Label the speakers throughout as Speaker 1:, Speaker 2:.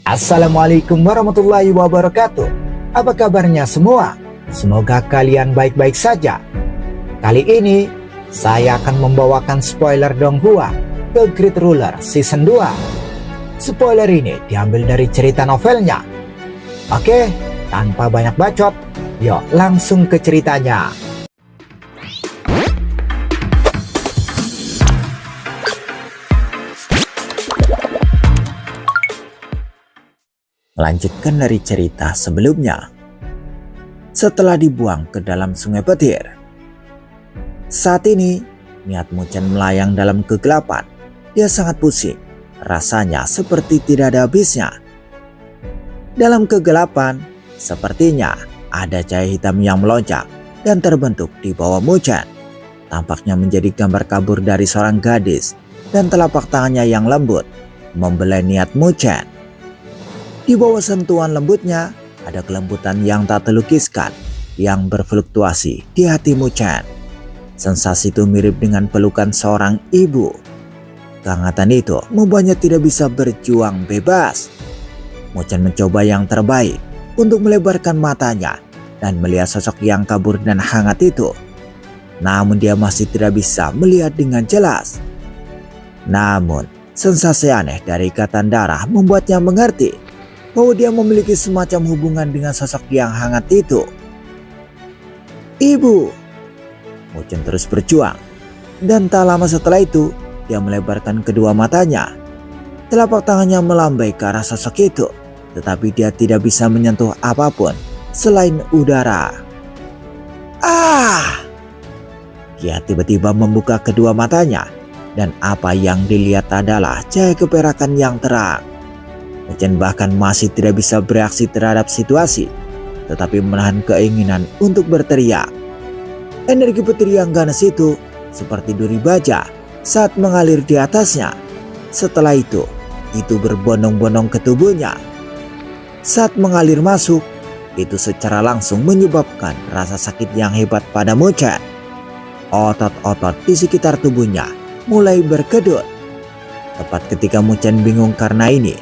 Speaker 1: Assalamualaikum warahmatullahi wabarakatuh. Apa kabarnya semua? Semoga kalian baik-baik saja. Kali ini saya akan membawakan spoiler Donghua The Great Ruler Season 2. Spoiler ini diambil dari cerita novelnya. Oke, tanpa banyak bacot, yuk langsung ke ceritanya. Melanjutkan dari cerita sebelumnya. Setelah dibuang ke dalam sungai petir, saat ini niat Muchen melayang dalam kegelapan. Dia sangat pusing, rasanya seperti tidak ada habisnya. Dalam kegelapan, sepertinya ada cahaya hitam yang melonjak dan terbentuk di bawah Muchen. Tampaknya menjadi gambar kabur dari seorang gadis, dan telapak tangannya yang lembut membelai niat Muchen. Di bawah sentuhan lembutnya, ada kelembutan yang tak terlukiskan yang berfluktuasi di hati Muchen. Sensasi itu mirip dengan pelukan seorang ibu. Kehangatan itu membuatnya tidak bisa berjuang bebas. Muchen mencoba yang terbaik untuk melebarkan matanya dan melihat sosok yang kabur dan hangat itu. Namun dia masih tidak bisa melihat dengan jelas. Namun, sensasi aneh dari ikatan darah membuatnya mengerti bahwa dia memiliki semacam hubungan dengan sosok yang hangat itu. Ibu! Muchen terus berjuang, dan tak lama setelah itu, dia melebarkan kedua matanya. Telapak tangannya melambai ke arah sosok itu, tetapi dia tidak bisa menyentuh apapun selain udara. Ah! Dia tiba-tiba membuka kedua matanya, dan apa yang dilihat adalah cahaya keperakan yang terang. Muchen bahkan masih tidak bisa bereaksi terhadap situasi, tetapi menahan keinginan untuk berteriak. Energi petir yang ganas itu seperti duri baja saat mengalir di atasnya. Setelah itu berbondong-bondong ke tubuhnya. Saat mengalir masuk, itu secara langsung menyebabkan rasa sakit yang hebat pada Muchen. Otot-otot di sekitar tubuhnya mulai berkedut. Tepat ketika Muchen bingung karena ini,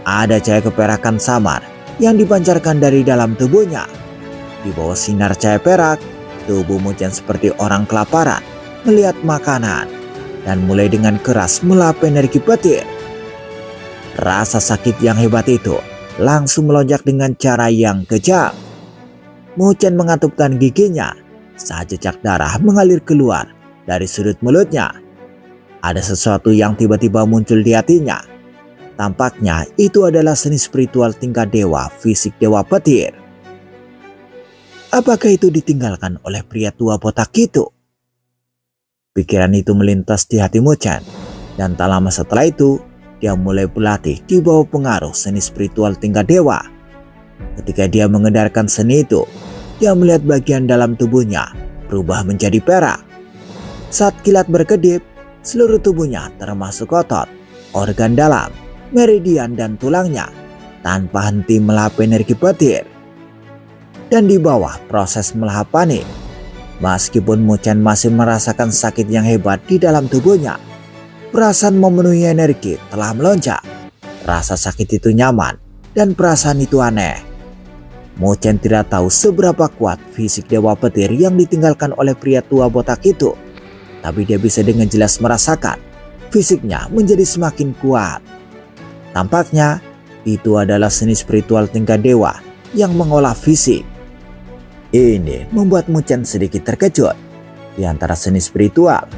Speaker 1: ada cahaya keperakan samar yang dipancarkan dari dalam tubuhnya. Di bawah sinar cahaya perak, tubuh Muchen seperti orang kelaparan melihat makanan dan mulai dengan keras melahap energi petir. Rasa sakit yang hebat itu langsung melonjak dengan cara yang kejam. Muchen mengatupkan giginya saat jejak darah mengalir keluar dari sudut mulutnya. Ada sesuatu yang tiba-tiba muncul di hatinya. Tampaknya itu adalah seni spiritual tingkat dewa fisik dewa petir. Apakah itu ditinggalkan oleh pria tua botak itu? Pikiran itu melintas di hati Muchen, dan tak lama setelah itu, dia mulai berlatih di bawah pengaruh seni spiritual tingkat dewa. Ketika dia mengedarkan seni itu, dia melihat bagian dalam tubuhnya berubah menjadi perak. Saat kilat berkedip, seluruh tubuhnya termasuk otot, organ dalam, meridian dan tulangnya tanpa henti melahap energi petir. Dan di bawah proses melahap panik, meskipun Muchen masih merasakan sakit yang hebat di dalam tubuhnya, perasaan memenuhi energi telah melonjak. Rasa sakit itu nyaman dan perasaan itu aneh. Muchen tidak tahu seberapa kuat fisik dewa petir yang ditinggalkan oleh pria tua botak itu, tapi dia bisa dengan jelas merasakan fisiknya menjadi semakin kuat. Tampaknya itu adalah seni spiritual tingkat dewa yang mengolah fisik. Ini membuat Muchen sedikit terkejut. Di antara seni spiritual,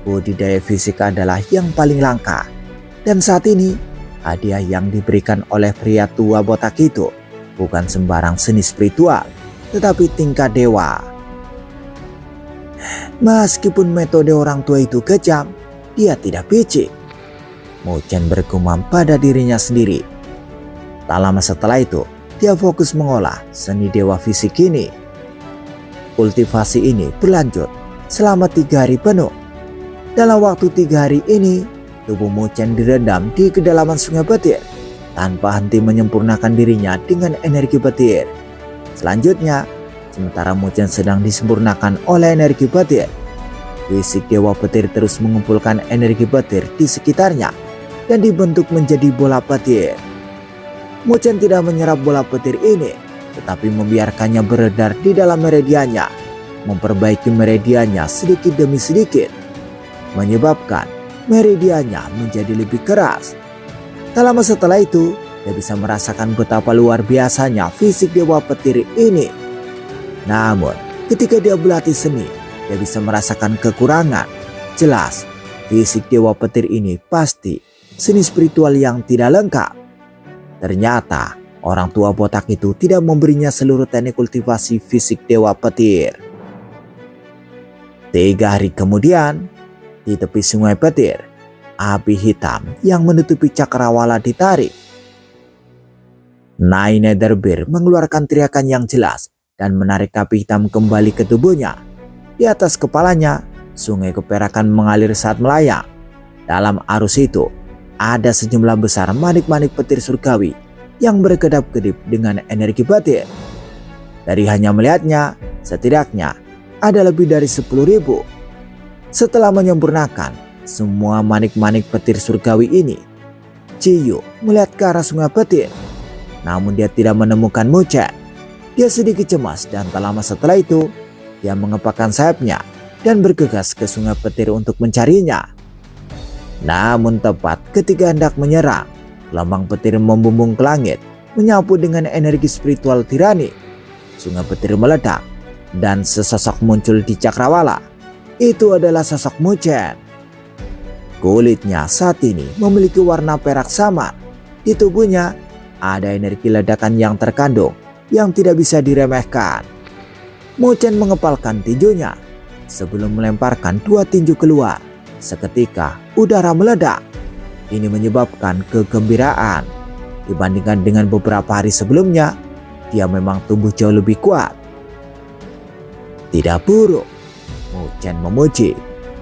Speaker 1: budidaya fisik adalah yang paling langka. Dan saat ini, hadiah yang diberikan oleh pria tua botak itu bukan sembarang seni spiritual, tetapi tingkat dewa. Meskipun metode orang tua itu kejam, dia tidak picik. Muchen bergumam pada dirinya sendiri. Tak lama setelah itu, dia fokus mengolah seni dewa fisik ini. Kultivasi ini berlanjut selama 3 hari penuh. Dalam waktu 3 hari ini, tubuh Muchen direndam di kedalaman sungai petir tanpa henti menyempurnakan dirinya dengan energi petir. Selanjutnya, sementara Muchen sedang disempurnakan oleh energi petir, fisik dewa petir terus mengumpulkan energi petir di sekitarnya dan dibentuk menjadi bola petir. Mu Chen tidak menyerap bola petir ini, tetapi membiarkannya beredar di dalam meridiannya, memperbaiki meridiannya sedikit demi sedikit, menyebabkan meridiannya menjadi lebih keras. Tak lama setelah itu, dia bisa merasakan betapa luar biasanya fisik dewa petir ini. Namun, ketika dia berlatih seni, dia bisa merasakan kekurangan. Jelas, fisik dewa petir ini pasti seni spiritual yang tidak lengkap. Ternyata, orang tua botak itu tidak memberinya seluruh teknik kultivasi fisik dewa petir. 3 hari kemudian, di tepi sungai petir, api hitam yang menutupi cakrawala ditarik. Nyai Netherbeard mengeluarkan teriakan yang jelas dan menarik api hitam kembali ke tubuhnya. Di atas kepalanya, sungai keperakan mengalir saat melayang. Dalam arus itu, ada sejumlah besar manik-manik petir surgawi yang berkedap-kedip dengan energi batin. Dari hanya melihatnya, setidaknya ada lebih dari 10.000. Setelah menyempurnakan semua manik-manik petir surgawi ini, Ciyu melihat ke arah sungai petir. Namun dia tidak menemukan Mu Chen. Dia sedikit cemas dan tak lama setelah itu, dia mengepakkan sayapnya dan bergegas ke sungai petir untuk mencarinya. Namun tepat ketika hendak menyerang, gelombang petir membumbung ke langit, menyapu dengan energi spiritual tirani. Sungai petir meledak dan sesosok muncul di cakrawala. Itu adalah sosok Mu Chen. Kulitnya saat ini memiliki warna perak samar. Di tubuhnya ada energi ledakan yang terkandung yang tidak bisa diremehkan. Mu Chen mengepalkan tinjunya sebelum melemparkan 2 tinju keluar. Seketika udara meledak. Ini menyebabkan kegembiraan. Dibandingkan dengan beberapa hari sebelumnya, dia memang tumbuh jauh lebih kuat. Tidak buruk, Mu Chen memuji.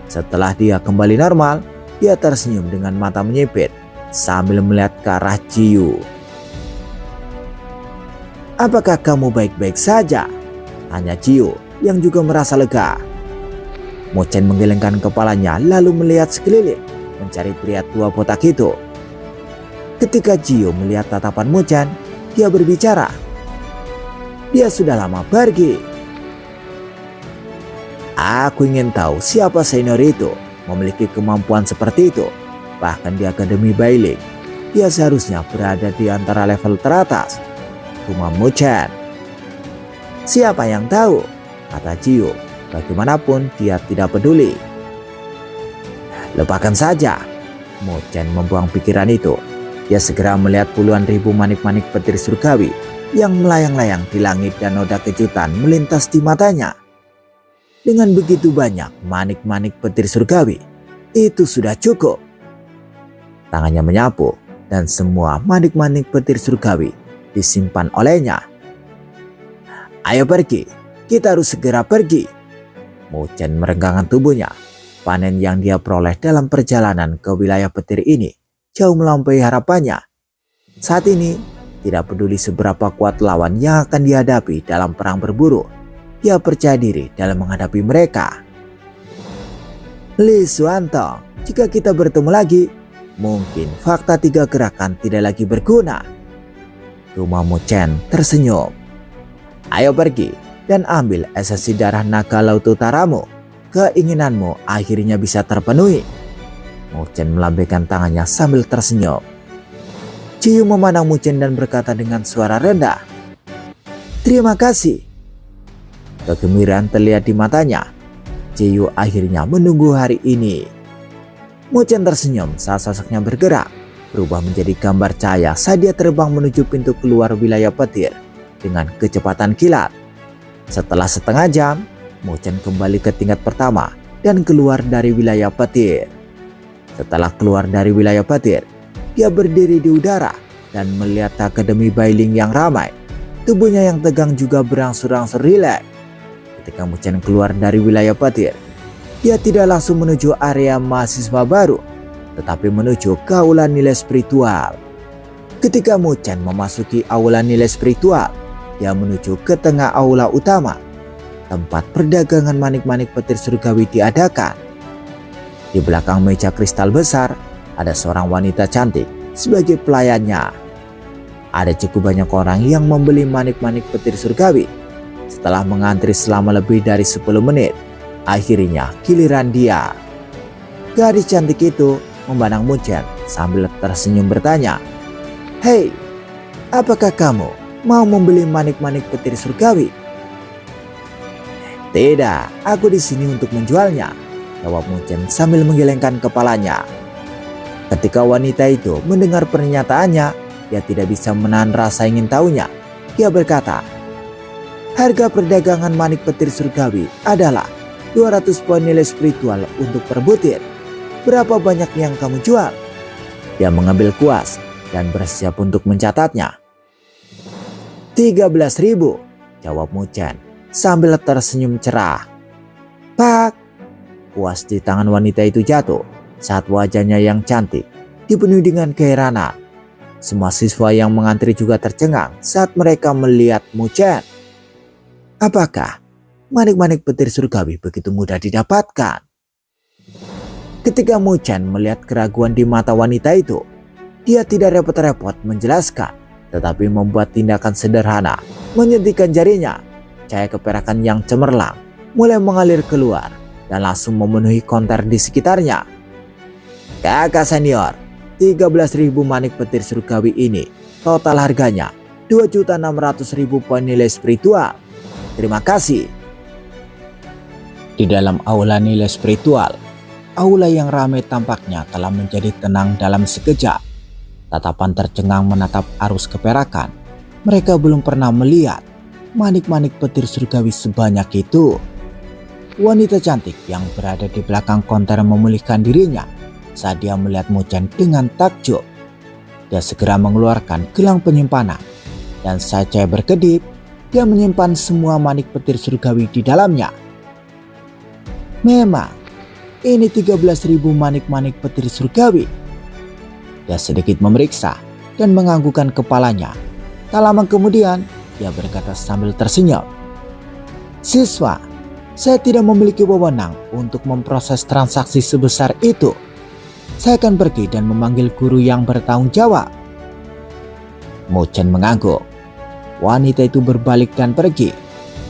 Speaker 1: Setelah dia kembali normal, dia tersenyum dengan mata menyipit sambil melihat ke arah Ciyu. "Apakah kamu baik-baik saja?" tanya Ciyu yang juga merasa lega. Mu Chen menggelengkan kepalanya lalu melihat sekeliling mencari pria tua botak itu. Ketika Ciyu melihat tatapan Mu Chen, dia berbicara. "Dia sudah lama pergi. Aku ingin tahu siapa senior itu memiliki kemampuan seperti itu. Bahkan di Akademi Bailing, dia seharusnya berada di antara level teratas," rumah Mu Chen. "Siapa yang tahu?" kata Ciyu. Bagaimanapun dia tidak peduli. "Lupakan saja." Mu Chen membuang pikiran itu. Dia segera melihat puluhan ribu manik-manik petir surgawi yang melayang-layang di langit dan noda kejutan melintas di matanya. Dengan begitu banyak manik-manik petir surgawi, itu sudah cukup. Tangannya menyapu dan semua manik-manik petir surgawi disimpan olehnya. "Ayo pergi, kita harus segera pergi." Mu Chen merenggangkan tubuhnya. Panen yang dia peroleh dalam perjalanan ke wilayah petir ini jauh melampaui harapannya. Saat ini, tidak peduli seberapa kuat lawan yang akan dihadapi dalam perang berburu, dia percaya diri dalam menghadapi mereka. "Li Xuantong, jika kita bertemu lagi, mungkin fakta 3 gerakan tidak lagi berguna." Rumah Mu Chen tersenyum. "Ayo pergi dan ambil esensi darah naga laut utaramu. Keinginanmu akhirnya bisa terpenuhi." Mu Chen melambaikan tangannya sambil tersenyum. Ciyu memandang Mu Chen dan berkata dengan suara rendah, "Terima kasih." Kegembiraan terlihat di matanya. Ciyu akhirnya menunggu hari ini. Mu Chen tersenyum saat sosoknya bergerak, berubah menjadi gambar cahaya saat dia terbang menuju pintu keluar wilayah petir dengan kecepatan kilat. Setelah setengah jam, Mu Chen kembali ke tingkat pertama dan keluar dari wilayah petir. Setelah keluar dari wilayah petir, dia berdiri di udara dan melihat Akademi Bailing yang ramai. Tubuhnya yang tegang juga berangsur-angsur rileks. Ketika Mu Chen keluar dari wilayah petir, dia tidak langsung menuju area mahasiswa baru, tetapi menuju ke aula nilai spiritual. Ketika Mu Chen memasuki aula nilai spiritual, dia menuju ke tengah aula utama, tempat perdagangan manik-manik petir surgawi diadakan. Di belakang meja kristal besar, ada seorang wanita cantik sebagai pelayannya. Ada cukup banyak orang yang membeli manik-manik petir surgawi. Setelah mengantri selama lebih dari 10 menit, akhirnya giliran dia. Gadis cantik itu memandang Munchen sambil tersenyum bertanya, "Hei, apakah kamu mau membeli manik-manik petir surgawi?" "Tidak, aku di sini untuk menjualnya," jawab Munchen sambil menggelengkan kepalanya. Ketika wanita itu mendengar pernyataannya, dia tidak bisa menahan rasa ingin tahunya. Dia berkata, "Harga perdagangan manik petir surgawi adalah 200 poin nilai spiritual untuk per butir. Berapa banyak yang kamu jual?" Dia mengambil kuas dan bersiap untuk mencatatnya. 13.000, jawab Munchen sambil tersenyum cerah. Pak! Kuas di tangan wanita itu jatuh saat wajahnya yang cantik dipenuhi dengan keheranan. Semua siswa yang mengantri juga tercengang saat mereka melihat Munchen. Apakah manik-manik petir surgawi begitu mudah didapatkan? Ketika Munchen melihat keraguan di mata wanita itu, dia tidak repot-repot menjelaskan, tetapi membuat tindakan sederhana, menyentikkan jarinya. Cahaya keperakan yang cemerlang mulai mengalir keluar dan langsung memenuhi konter di sekitarnya. "Kakak senior, 13.000 manik petir surgawi ini total harganya 2.600.000 poin nilai spiritual. Terima kasih." Di dalam aula nilai spiritual, aula yang ramai tampaknya telah menjadi tenang dalam sekejap. Tatapan tercengang menatap arus keperakan. Mereka belum pernah melihat manik-manik petir surgawi sebanyak itu. Wanita cantik yang berada di belakang konter memulihkan dirinya saat dia melihat Munchen dengan takjub. Dia segera mengeluarkan gelang penyimpanan dan saat cahaya berkedip, dia menyimpan semua manik petir surgawi di dalamnya. Memang ini 13.000 manik-manik petir surgawi. Dia sedikit memeriksa dan menganggukkan kepalanya. Tak lama kemudian, dia berkata sambil tersenyum, "Siswa, saya tidak memiliki wewenang untuk memproses transaksi sebesar itu. Saya akan pergi dan memanggil guru yang bertanggung jawab." Munchen mengangguk. Wanita itu berbalik dan pergi.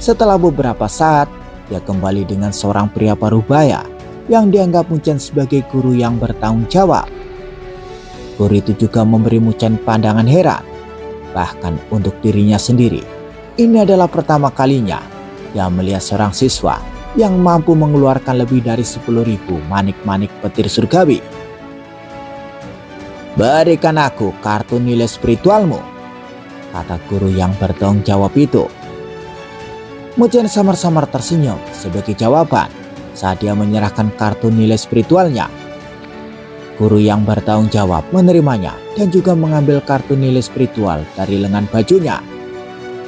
Speaker 1: Setelah beberapa saat, dia kembali dengan seorang pria parubaya yang dianggap Munchen sebagai guru yang bertanggung jawab. Guru itu juga memberi Munchen pandangan heran. Bahkan untuk dirinya sendiri, ini adalah pertama kalinya dia melihat seorang siswa yang mampu mengeluarkan lebih dari 10.000 manik-manik petir surgawi. "Berikan aku kartu nilai spiritualmu," kata guru yang bertanggung jawab itu. Munchen samar-samar tersenyum sebagai jawaban saat dia menyerahkan kartu nilai spiritualnya. Guru yang bertanggung jawab menerimanya dan juga mengambil kartu nilai spiritual dari lengan bajunya.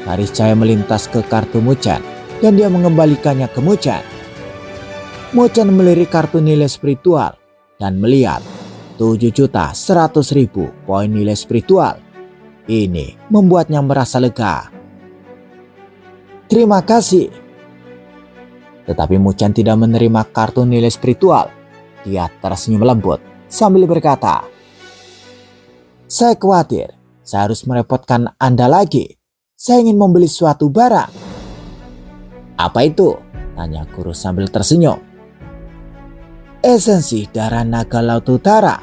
Speaker 1: Garis cahaya melintas ke kartu Munchen dan dia mengembalikannya ke Munchen. Munchen melirik kartu nilai spiritual dan melihat 7.100.000 poin nilai spiritual. Ini membuatnya merasa lega. "Terima kasih." Tetapi Munchen tidak menerima kartu nilai spiritual. Dia tersenyum lembut sambil berkata, "Saya khawatir saya harus merepotkan Anda lagi. Saya ingin membeli suatu barang." "Apa itu?" tanya guru sambil tersenyum. "Esensi darah naga laut utara."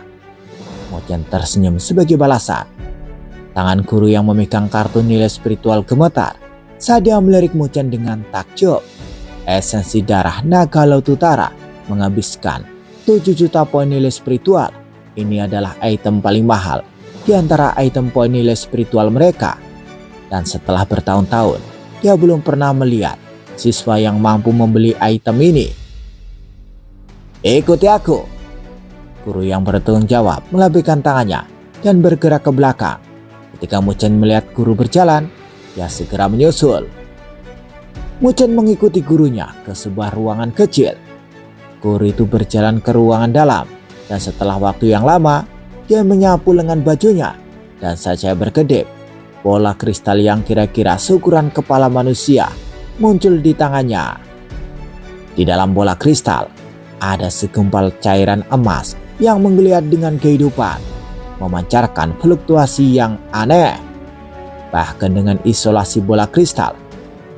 Speaker 1: Munchen tersenyum sebagai balasan. Tangan guru yang memegang kartu nilai spiritual gemetar saat dia melirik Munchen dengan takjub. Esensi darah naga laut utara menghabiskan 7 juta poin nilai spiritual. Ini adalah item paling mahal di antara item poin nilai spiritual mereka. Dan setelah bertahun-tahun, dia belum pernah melihat siswa yang mampu membeli item ini. "Ikuti aku." Guru yang bertanggung jawab melambaikan tangannya dan bergerak ke belakang. Ketika Munchen melihat guru berjalan, dia segera menyusul. Munchen mengikuti gurunya ke sebuah ruangan kecil. Guru itu berjalan ke ruangan dalam dan setelah waktu yang lama, dia menyapu lengan bajunya dan saat saya berkedip, bola kristal yang kira-kira seukuran kepala manusia muncul di tangannya. Di dalam bola kristal, ada segumpal cairan emas yang menggeliat dengan kehidupan, memancarkan fluktuasi yang aneh. Bahkan dengan isolasi bola kristal,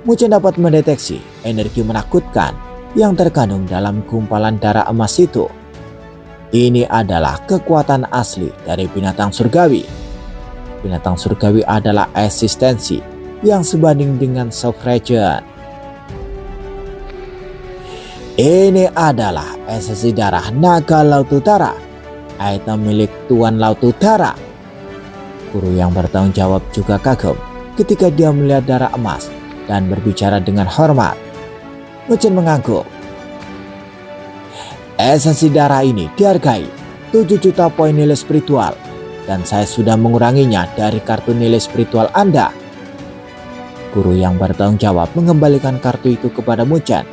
Speaker 1: Muchen dapat mendeteksi energi menakutkan yang terkandung dalam gumpalan darah emas itu. Ini adalah kekuatan asli dari binatang surgawi. Binatang surgawi adalah eksistensi yang sebanding dengan Soft Regen. Ini adalah esensi darah naga Laut Utara, item milik Tuan Laut Utara. Guru yang bertanggung jawab juga kagum ketika dia melihat darah emas dan berbicara dengan hormat. Muchen mengangguk. Esensi darah ini dihargai 7 juta poin nilai spiritual, dan saya sudah menguranginya dari kartu nilai spiritual Anda. Guru yang bertanggung jawab mengembalikan kartu itu kepada Muchen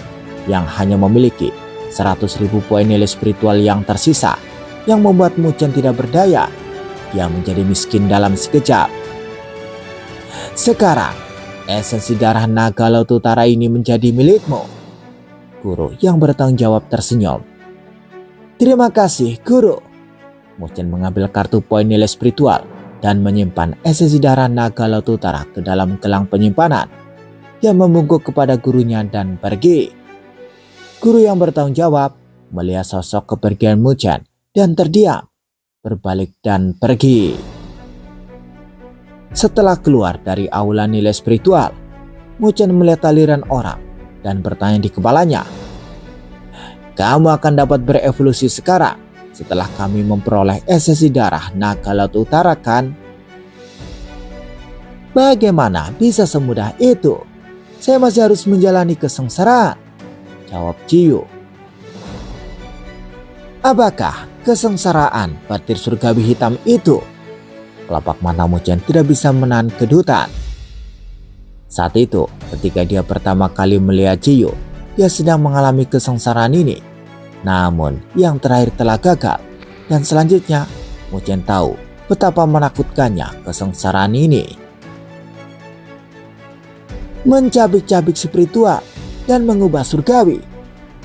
Speaker 1: yang hanya memiliki 100.000 poin nilai spiritual yang tersisa, yang membuat Muchen tidak berdaya. Dia menjadi miskin dalam sekejap. Sekarang, esensi darah naga Laut Utara ini menjadi milikmu. Guru yang bertanggung jawab tersenyum. Terima kasih, Guru. Muchen mengambil kartu poin nilai spiritual dan menyimpan esensi darah naga Laut Utara ke dalam gelang penyimpanan. Dia membungkuk kepada gurunya dan pergi. Guru yang bertanggung jawab melihat sosok kepergian Muchen dan terdiam, berbalik dan pergi. Setelah keluar dari aula nilai spiritual, Muchen melihat aliran orang dan bertanya di kepalanya, "Kamu akan dapat berevolusi sekarang setelah kami memperoleh esensi darah naga Laut Utara, kan?" "Bagaimana bisa semudah itu? Saya masih harus menjalani kesengsaraan," jawab Jiyu. "Apakah kesengsaraan petir surgawi hitam itu?" Telapak mata Muchen tidak bisa menahan kedutan. Saat itu, ketika dia pertama kali melihat Jiyu, dia sedang mengalami kesengsaraan ini. Namun, yang terakhir telah gagal, dan selanjutnya Muchen tahu betapa menakutkannya kesengsaraan ini. Mencabik-cabik spiritual dan mengubah surgawi,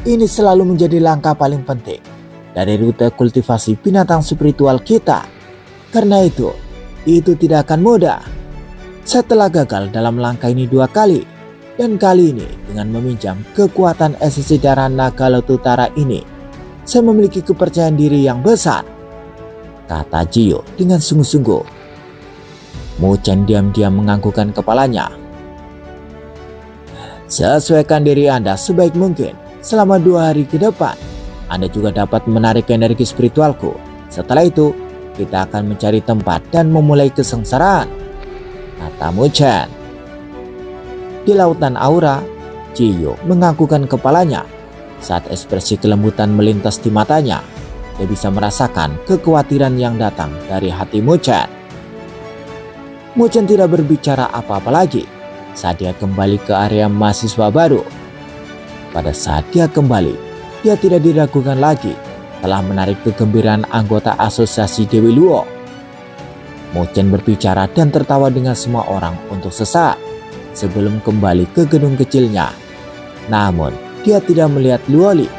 Speaker 1: ini selalu menjadi langkah paling penting dari rute kultivasi binatang spiritual kita. Karena itu tidak akan mudah. Setelah gagal dalam langkah ini 2 kali, dan kali ini dengan meminjam kekuatan esensi darah naga Laut Utara ini, saya memiliki kepercayaan diri yang besar, kata Jiyu dengan sungguh-sungguh. Muchen diam-diam menganggukkan kepalanya. Sesuaikan diri Anda sebaik mungkin selama 2 hari ke depan. Anda juga dapat menarik energi spiritualku. Setelah itu, kita akan mencari tempat dan memulai kesengsaraan, kata Muchen. Di lautan aura, Jiyu menganggukkan kepalanya. Saat ekspresi kelembutan melintas di matanya, dia bisa merasakan kekhawatiran yang datang dari hati Muchen. Muchen tidak berbicara apa-apa lagi saat dia kembali ke area mahasiswa baru. Pada saat dia kembali, dia tidak diragukan lagi telah menarik kegembiraan anggota asosiasi Dewi Luo. Muchen berbicara dan tertawa dengan semua orang untuk sesaat sebelum kembali ke gedung kecilnya. Namun, dia tidak melihat Luoli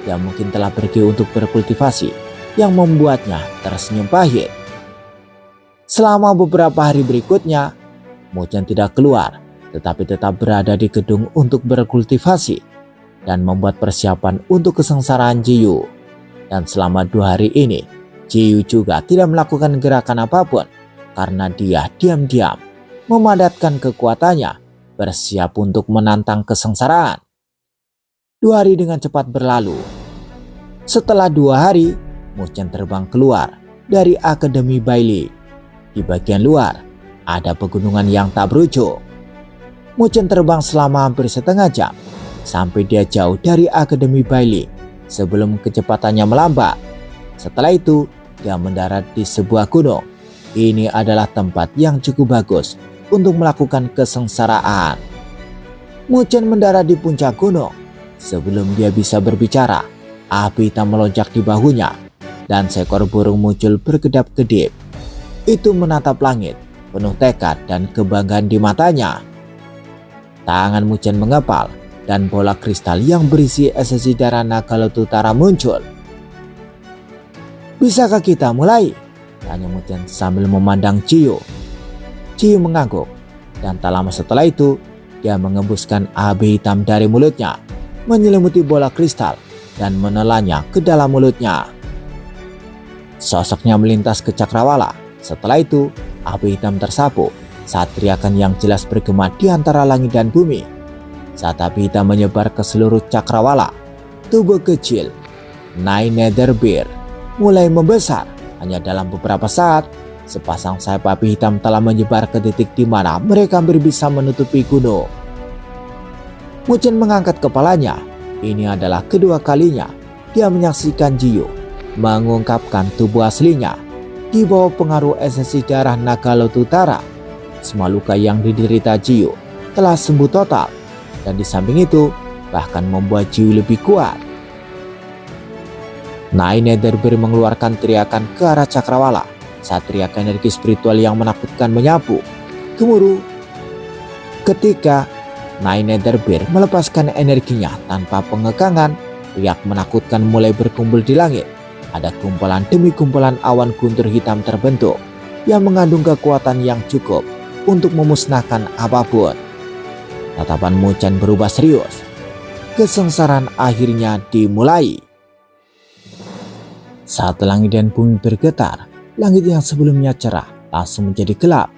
Speaker 1: yang mungkin telah pergi untuk berkultivasi, yang membuatnya tersenyum pahit. Selama beberapa hari berikutnya, Muchen tidak keluar, tetapi tetap berada di gedung untuk berkultivasi dan membuat persiapan untuk kesengsaraan Jiyu. Dan selama 2 hari ini, Jiyu juga tidak melakukan gerakan apapun karena dia diam-diam memadatkan kekuatannya, bersiap untuk menantang kesengsaraan. 2 hari dengan cepat berlalu. Setelah 2 hari, Muchen terbang keluar dari Akademi Bailey. Di bagian luar, ada pegunungan yang tak berujung. Muchen terbang selama hampir setengah jam sampai dia jauh dari Akademi Bailey sebelum kecepatannya melambat. Setelah itu, dia mendarat di sebuah gunung. Ini adalah tempat yang cukup bagus untuk melakukan kesengsaraan. Muchen mendarat di puncak gunung. Sebelum dia bisa berbicara, api hitam melonjak di bahunya dan seekor burung muncul berkedap-kedip. Itu menatap langit, penuh tekad dan kebanggaan di matanya. Tangan Muchen mengepal dan bola kristal yang berisi esensi darah naga Laut Utara muncul. "Bisakah kita mulai?" tanya Muchen sambil memandang Jiyu. Jiyu mengangguk dan tak lama setelah itu dia mengembuskan api hitam dari mulutnya, menyelimuti bola kristal dan menelannya ke dalam mulutnya. Sosoknya melintas ke cakrawala. Setelah itu api hitam tersapu saat teriakan yang jelas bergema di antara langit dan bumi. Saat api hitam menyebar ke seluruh cakrawala, tubuh kecil Nine Nether Bear mulai membesar. Hanya dalam beberapa saat, sepasang sayap api hitam telah menyebar ke titik di mana mereka bisa menutupi gunung. Muchen mengangkat kepalanya. Ini adalah kedua kalinya dia menyaksikan Jiyu mengungkapkan tubuh aslinya di bawah pengaruh esensi darah naga laut utara. Semua luka yang diderita Jiyu telah sembuh total, dan di samping itu bahkan membuat Jiyu lebih kuat. Nine Nether Bear mengeluarkan teriakan ke arah cakrawala saat teriakan energi spiritual yang menakutkan menyapu. Gemuruh. Ketika Nine Nether Bear melepaskan energinya tanpa pengekangan, riak menakutkan mulai berkumpul di langit. Ada kumpulan demi kumpulan awan guntur hitam terbentuk yang mengandung kekuatan yang cukup untuk memusnahkan apapun. Tatapan Muchen berubah serius. Kesengsaraan akhirnya dimulai. Saat langit dan bumi bergetar, langit yang sebelumnya cerah langsung menjadi gelap.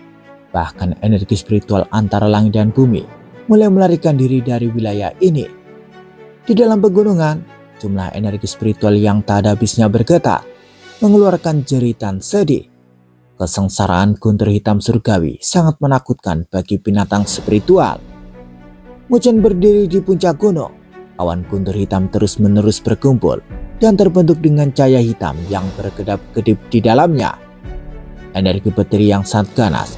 Speaker 1: Bahkan energi spiritual antara langit dan bumi mulai melarikan diri dari wilayah ini. Di dalam pegunungan, jumlah energi spiritual yang tak ada habisnya bergetar, mengeluarkan jeritan sedih. Kesengsaraan guntur hitam surgawi sangat menakutkan bagi binatang spiritual. Muchen berdiri di puncak gunung. Awan guntur hitam terus-menerus berkumpul dan terbentuk dengan cahaya hitam yang berkedap-kedip di dalamnya. Energi petir yang sangat ganas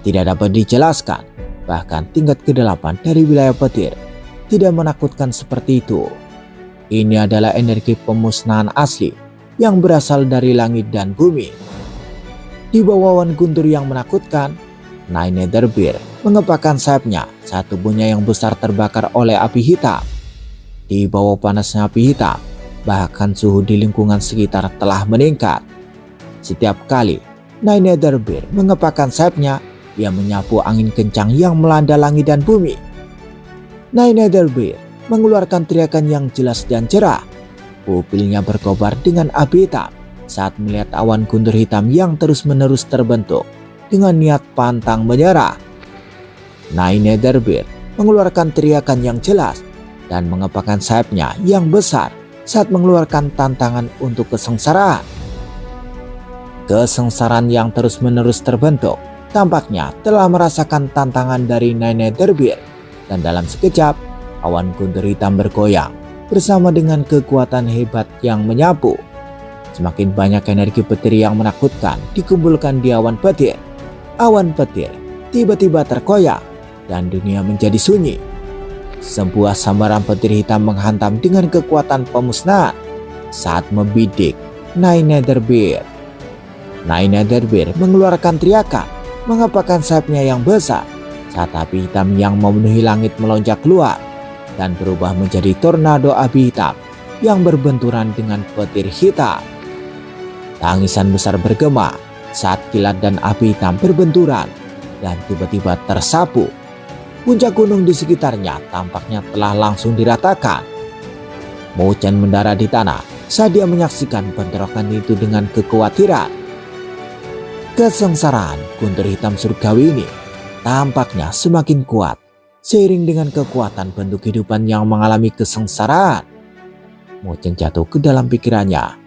Speaker 1: tidak dapat dijelaskan. Bahkan tingkat ke-8 dari wilayah petir tidak menakutkan seperti itu. Ini adalah energi pemusnahan asli yang berasal dari langit dan bumi. Di bawah awan guntur yang menakutkan, Nine Nether Bear mengepakkan sayapnya saat tubuhnya yang besar terbakar oleh api hitam. Di bawah panasnya api hitam, bahkan suhu di lingkungan sekitar telah meningkat. Setiap kali Nine Nether Bear mengepakkan sayapnya, ia menyapu angin kencang yang melanda langit dan bumi. Nine Nether Bear mengeluarkan teriakan yang jelas dan cerah. Pupilnya berkobar dengan api hitam saat melihat awan guntur hitam yang terus-menerus terbentuk dengan niat pantang menyerah. Nine Nether Bear mengeluarkan teriakan yang jelas dan mengepakkan sayapnya yang besar saat mengeluarkan tantangan untuk kesengsaraan. Kesengsaraan yang terus-menerus terbentuk tampaknya telah merasakan tantangan dari Nine Nether Bear, dan dalam sekejap awan guntur hitam bergoyang bersama dengan kekuatan hebat yang menyapu. Semakin banyak energi petir yang menakutkan dikumpulkan di awan petir. Awan petir tiba-tiba terkoyak dan dunia menjadi sunyi. Sebuah sambaran petir hitam menghantam dengan kekuatan pemusnahan saat membidik Nine Nether Bear. Nine Nether Bear mengeluarkan teriakan, mengepakkan sayapnya yang besar saat api hitam yang memenuhi langit melonjak keluar dan berubah menjadi tornado api hitam yang berbenturan dengan petir hitam. Tangisan besar bergema saat kilat dan api hitam berbenturan dan tiba-tiba tersapu. Puncak gunung di sekitarnya tampaknya telah langsung diratakan. Muchen mendarat di tanah saat dia menyaksikan bentrokan itu dengan kekhawatiran. Kesengsaraan guntur hitam surgawi ini tampaknya semakin kuat seiring dengan kekuatan bentuk kehidupan yang mengalami kesengsaraan. Muchen jatuh ke dalam pikirannya.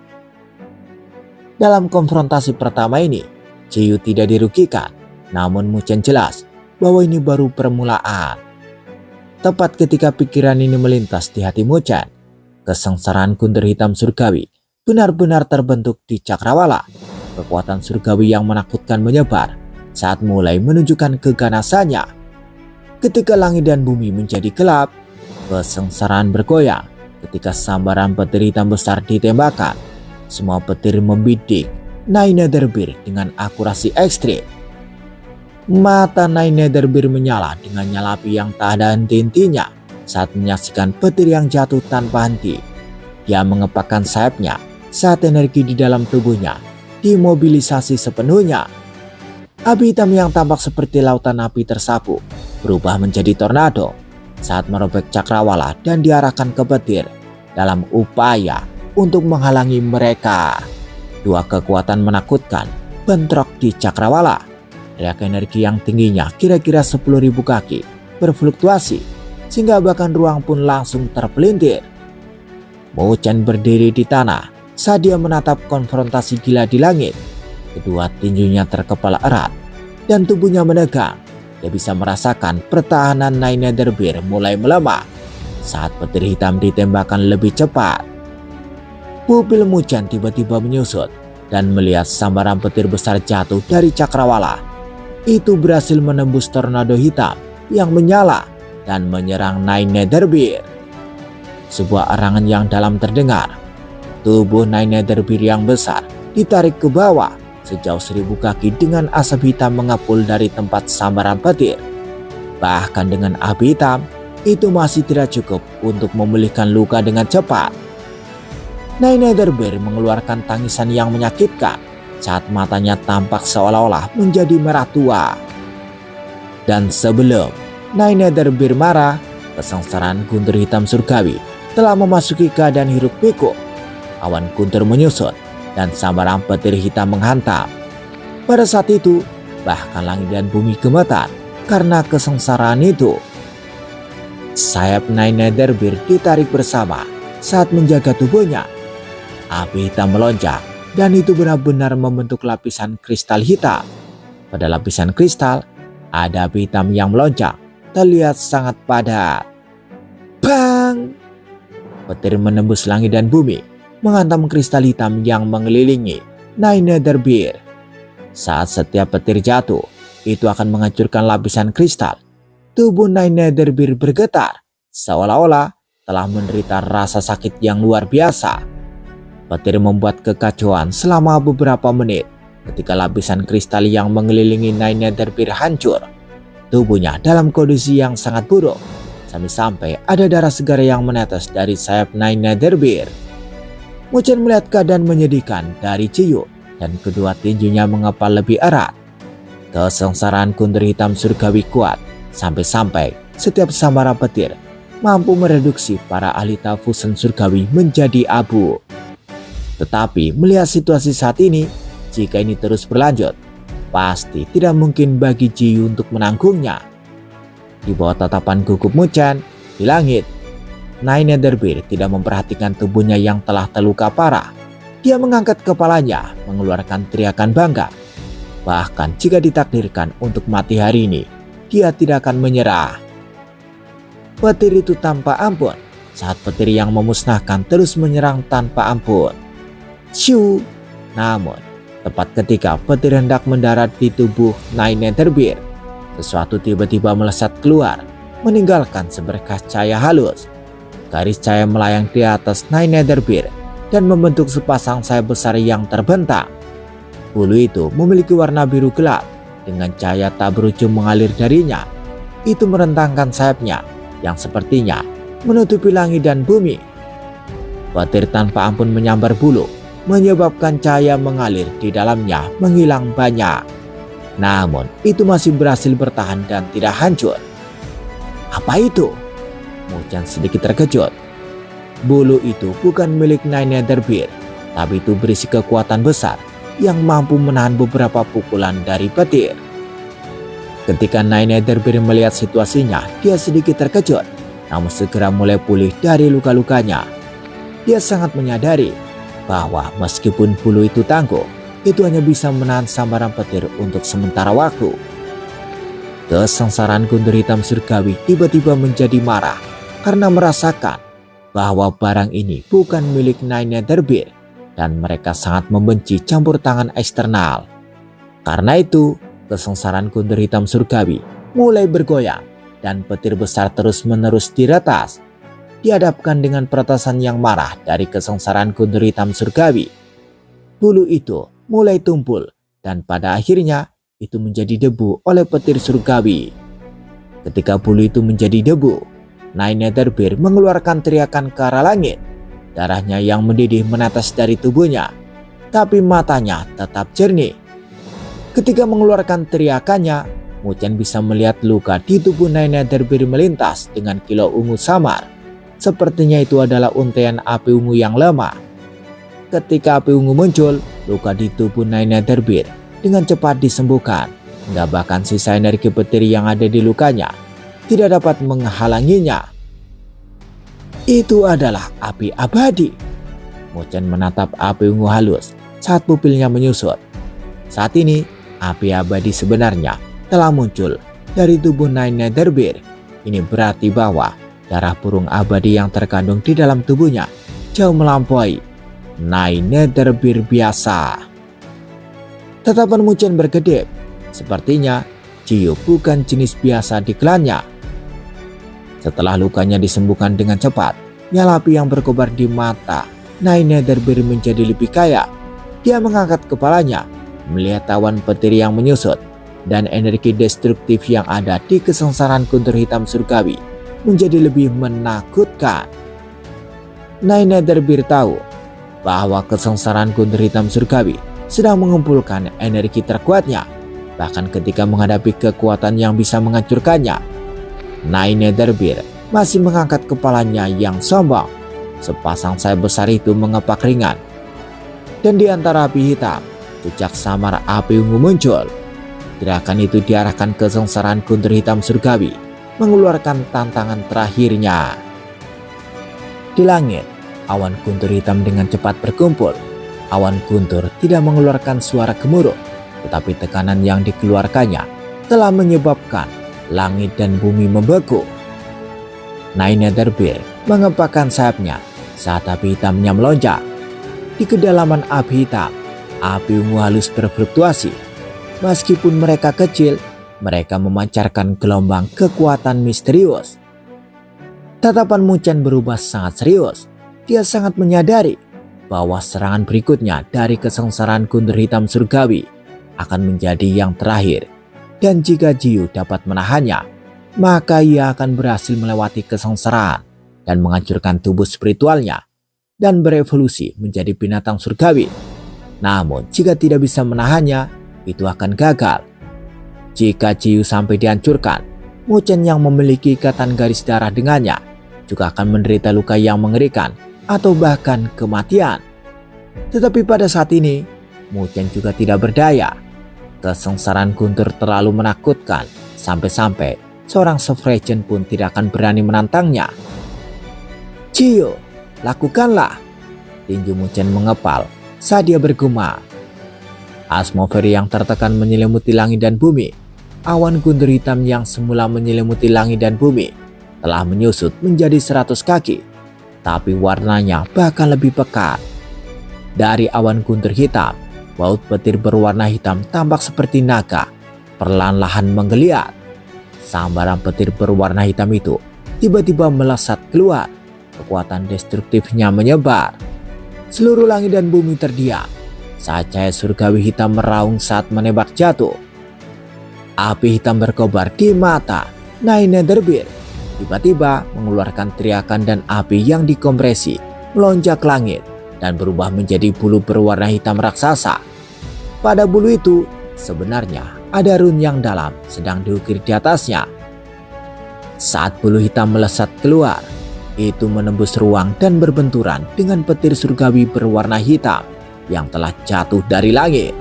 Speaker 1: Dalam konfrontasi pertama ini, Jiyu tidak dirugikan, namun Muchen jelas bahwa ini baru permulaan. Tepat ketika pikiran ini melintas di hati Muchen, kesengsaraan guntur hitam surgawi benar-benar terbentuk di cakrawala. Kekuatan surgawi yang menakutkan menyebar saat mulai menunjukkan keganasannya. Ketika langit dan bumi menjadi gelap, kesengsaraan bergoyang. Ketika sambaran petir hitam besar ditembakkan, semua petir membidik Nine Nether Bear dengan akurasi ekstrim. Mata Nine Nether Bear menyala dengan nyala api yang tak ada henti-hentinya saat menyaksikan petir yang jatuh tanpa henti. Dia mengepakkan sayapnya saat energi di dalam tubuhnya dimobilisasi sepenuhnya. Api hitam yang tampak seperti lautan api tersapu berubah menjadi tornado saat merobek cakrawala dan diarahkan ke petir dalam upaya untuk menghalangi mereka. Dua kekuatan menakutkan bentrok di cakrawala. Riak energi yang tingginya kira-kira 10.000 kaki berfluktuasi sehingga bahkan ruang pun langsung terpelintir. Mu Chen berdiri di tanah saat dia menatap konfrontasi gila di langit. Kedua tinjunya terkepal erat dan tubuhnya menegang. Dia bisa merasakan pertahanan Nine Netherbeard mulai melemah saat petir hitam ditembakkan lebih cepat. Pupil Mu Chen tiba-tiba menyusut dan melihat sambaran petir besar jatuh dari cakrawala. Itu berhasil menembus tornado hitam yang menyala dan menyerang Nine Netherbeard. Sebuah erangan yang dalam terdengar. Tubuh Nine Netherbeard yang besar ditarik ke bawah sejauh 1.000 kaki dengan asap hitam mengepul dari tempat sambaran petir. Bahkan dengan api hitam, itu masih tidak cukup untuk memulihkan luka dengan cepat. Nine Netherbeard mengeluarkan tangisan yang menyakitkan saat matanya tampak seolah-olah menjadi merah tua. Dan sebelum Nine Netherbeard marah, kesengsaran guntur hitam surgawi telah memasuki keadaan hiruk pikuk. Awan guntur menyusut dan sambaran petir hitam menghantam. Pada saat itu, bahkan langit dan bumi gemetar karena kesengsaraan itu. Sayap Nine Netherbeard ditarik bersama saat menjaga tubuhnya. Api hitam melonjak dan itu benar-benar membentuk lapisan kristal hitam. Pada lapisan kristal, ada api hitam yang melonjak, terlihat sangat padat. Bang! Petir menembus langit dan bumi, menghantam kristal hitam yang mengelilingi Nine Netherbeard. Saat setiap petir jatuh, itu akan menghancurkan lapisan kristal. Tubuh Nine Netherbeard bergetar, seolah-olah telah menderita rasa sakit yang luar biasa. Petir membuat kekacauan selama beberapa menit. Ketika lapisan kristal yang mengelilingi Nine Netherbeard hancur, tubuhnya dalam kondisi yang sangat buruk. Sampai-sampai ada darah segar yang menetes dari sayap Nine Netherbeard. Mu Chen melihat keadaan menyedihkan dari Ciyu dan kedua tinjunya mengepal lebih erat. Kesengsaraan guntur hitam surgawi kuat sampai-sampai setiap sambaran petir mampu mereduksi para ahli Tafusen surgawi menjadi abu. Tetapi melihat situasi saat ini, jika ini terus berlanjut, pasti tidak mungkin bagi Ciyu untuk menanggungnya. Di bawah tatapan gugup Mu Chen di langit, Nine Netherbeard tidak memperhatikan tubuhnya yang telah terluka parah. Dia mengangkat kepalanya, mengeluarkan teriakan bangga. Bahkan jika ditakdirkan untuk mati hari ini, dia tidak akan menyerah. Petir itu tanpa ampun, saat petir yang memusnahkan terus menyerang tanpa ampun. Shoo! Namun, tepat ketika petir hendak mendarat di tubuh Nine Netherbeard, sesuatu tiba-tiba melesat keluar, meninggalkan seberkas cahaya halus. Garis cahaya melayang di atas Nine Netherbeard dan membentuk sepasang sayap besar yang terbentang. Bulu itu memiliki warna biru gelap dengan cahaya tak berujung mengalir darinya. Itu merentangkan sayapnya yang sepertinya menutupi langit dan bumi. Petir tanpa ampun menyambar bulu, menyebabkan cahaya mengalir di dalamnya menghilang banyak. Namun itu masih berhasil bertahan dan tidak hancur. Apa itu? Mu Chen sedikit terkejut. Bulu itu bukan milik Nine Netherbeard, tapi itu berisi kekuatan besar yang mampu menahan beberapa pukulan dari petir. Ketika Nine Netherbeard melihat situasinya, dia sedikit terkejut, namun segera mulai pulih dari luka-lukanya. Dia sangat menyadari bahwa meskipun bulu itu tangguh, itu hanya bisa menahan sambaran petir untuk sementara waktu. Kesengsaraan guntur hitam surgawi tiba-tiba menjadi marah karena merasakan bahwa barang ini bukan milik Nine Netherbeard dan mereka sangat membenci campur tangan eksternal. Karena itu, kesengsaraan guntur hitam surgawi mulai bergoyang dan petir besar terus-menerus diretas. Dihadapkan dengan peretasan yang marah dari kesengsaraan guntur hitam surgawi, bulu itu mulai tumpul dan pada akhirnya itu menjadi debu oleh petir surgawi. Ketika bulu itu menjadi debu, Nine Netherbeard mengeluarkan teriakan ke arah langit. Darahnya yang mendidih menetes dari tubuhnya, tapi matanya tetap jernih. Ketika mengeluarkan teriakannya, Muchen bisa melihat luka di tubuh Nine Netherbeard melintas dengan kilau ungu samar. Sepertinya itu adalah untaian api ungu yang lemah. Ketika api ungu muncul, luka di tubuh Nine Netherbeard dengan cepat disembuhkan. Hingga bahkan sisa energi petir yang ada di lukanya tidak dapat menghalanginya. Itu adalah api abadi. Muchen menatap api ungu halus saat pupilnya menyusut. Saat ini, api abadi sebenarnya telah muncul dari tubuh Nine Netherbeard. Ini berarti bahwa darah burung abadi yang terkandung di dalam tubuhnya jauh melampaui Nine Netherbeard biasa. Tatapan Muchen berkedip. Sepertinya Jiyo bukan jenis biasa di klannya. Setelah lukanya disembuhkan dengan cepat, nyala api yang berkobar di mata Nine Netherbeard menjadi lebih kaya. Dia mengangkat kepalanya, melihat awan petir yang menyusut, dan energi destruktif yang ada di kesengsaraan guntur hitam surgawi menjadi lebih menakutkan. Nine Netherbeard tahu bahwa kesengsaraan guntur hitam surgawi sedang mengumpulkan energi terkuatnya. Bahkan ketika menghadapi kekuatan yang bisa menghancurkannya, Nine Netherbeard masih mengangkat kepalanya yang sombong. Sepasang sayap besar itu mengepak ringan, dan di antara api hitam, jejak samar api ungu muncul. Gerakan itu diarahkan ke kesengsaraan guntur hitam surgawi, mengeluarkan tantangan terakhirnya. Di langit, awan guntur hitam dengan cepat berkumpul. Awan guntur tidak mengeluarkan suara gemuruh, tetapi tekanan yang dikeluarkannya telah menyebabkan langit dan bumi membeku. Nine Netherbeard mengepakkan sayapnya saat api hitamnya melonjak. Di kedalaman api hitam, api ungu halus berfluktuasi. Meskipun mereka kecil, mereka memancarkan gelombang kekuatan misterius. Tatapan Muchen berubah sangat serius. Dia sangat menyadari bahwa serangan berikutnya dari kesengsaraan guntur hitam surgawi akan menjadi yang terakhir, dan jika Jiyo dapat menahannya, maka ia akan berhasil melewati kesengsaraan dan menghancurkan tubuh spiritualnya dan berevolusi menjadi binatang surgawi. Namun jika tidak bisa menahannya, itu akan gagal. Jika Jiyo sampai dihancurkan, Muchen yang memiliki ikatan garis darah dengannya juga akan menderita luka yang mengerikan atau bahkan kematian. Tetapi pada saat ini, Muchen juga tidak berdaya. Kesengsaraan guntur terlalu menakutkan, sampai-sampai seorang Suffragan pun tidak akan berani menantangnya. Jiyo, lakukanlah. Tinju Muchen mengepal saat dia bergema. Atmosfer yang tertekan menyelimuti langit dan bumi. Awan guntur hitam yang semula menyelimuti langit dan bumi telah menyusut menjadi 100 kaki, tapi warnanya bahkan lebih pekat. Dari awan guntur hitam, baut petir berwarna hitam tampak seperti naga perlahan-lahan menggeliat. Sambaran petir berwarna hitam itu tiba-tiba melesat keluar. Kekuatan destruktifnya menyebar. Seluruh langit dan bumi terdiam saat cahaya surgawi hitam meraung saat menembak jatuh. Api hitam berkobar di mata Nine Netherbeard. Tiba-tiba mengeluarkan teriakan dan api yang dikompresi melonjak langit dan berubah menjadi bulu berwarna hitam raksasa. Pada bulu itu sebenarnya ada rune yang dalam sedang diukir di atasnya. Saat bulu hitam melesat keluar, itu menembus ruang dan berbenturan dengan petir surgawi berwarna hitam yang telah jatuh dari langit.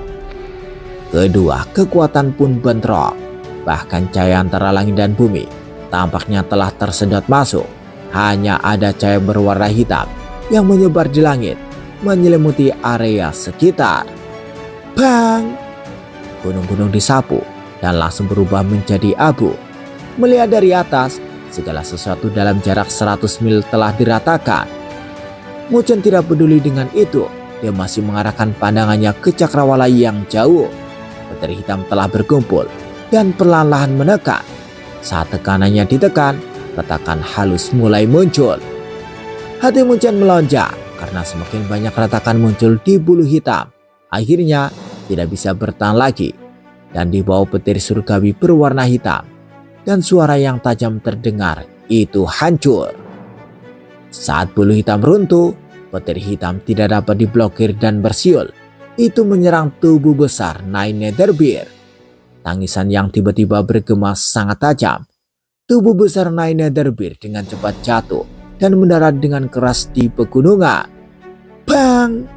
Speaker 1: Kedua kekuatan pun bentrok. Bahkan cahaya antara langit dan bumi tampaknya telah tersedot masuk. Hanya ada cahaya berwarna hitam yang menyebar di langit, menyelimuti area sekitar. Bang! Gunung-gunung disapu dan langsung berubah menjadi abu. Melihat dari atas, segala sesuatu dalam jarak 100 mil telah diratakan. Muchen tidak peduli dengan itu. Dia masih mengarahkan pandangannya ke cakrawala yang jauh. Petir hitam telah berkumpul dan perlahan-lahan menekan. Saat tekanannya ditekan, retakan halus mulai muncul. Hati Muchen melonjak karena semakin banyak retakan muncul di bulu hitam. Akhirnya tidak bisa bertahan lagi dan dibawa petir surgawi berwarna hitam, dan suara yang tajam terdengar itu hancur. Saat bulu hitam runtuh, petir hitam tidak dapat diblokir dan bersiul. itu menyerang tubuh besar Nyai Netherbeard. Tangisan yang tiba-tiba bergema sangat tajam. Tubuh besar Nyai Netherbeard dengan cepat jatuh dan mendarat dengan keras di pegunungan. Bang!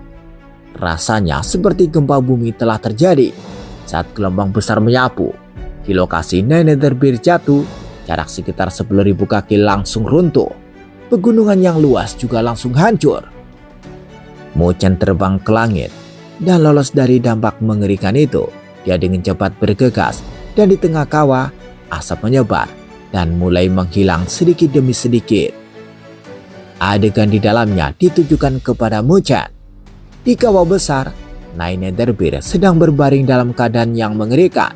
Speaker 1: Rasanya seperti gempa bumi telah terjadi saat gelombang besar menyapu. Di lokasi Nyai Netherbeard jatuh, jarak sekitar 10.000 kaki langsung runtuh. Pegunungan yang luas juga langsung hancur. Mu Chen terbang ke langit dan lolos dari dampak mengerikan itu. Dia dengan cepat bergegas dan di tengah kawah asap menyebar dan mulai menghilang sedikit demi sedikit. Adegan di dalamnya ditujukan kepada Mu Chen. Di kawah besar, Nyai Netherbeard sedang berbaring dalam keadaan yang mengerikan.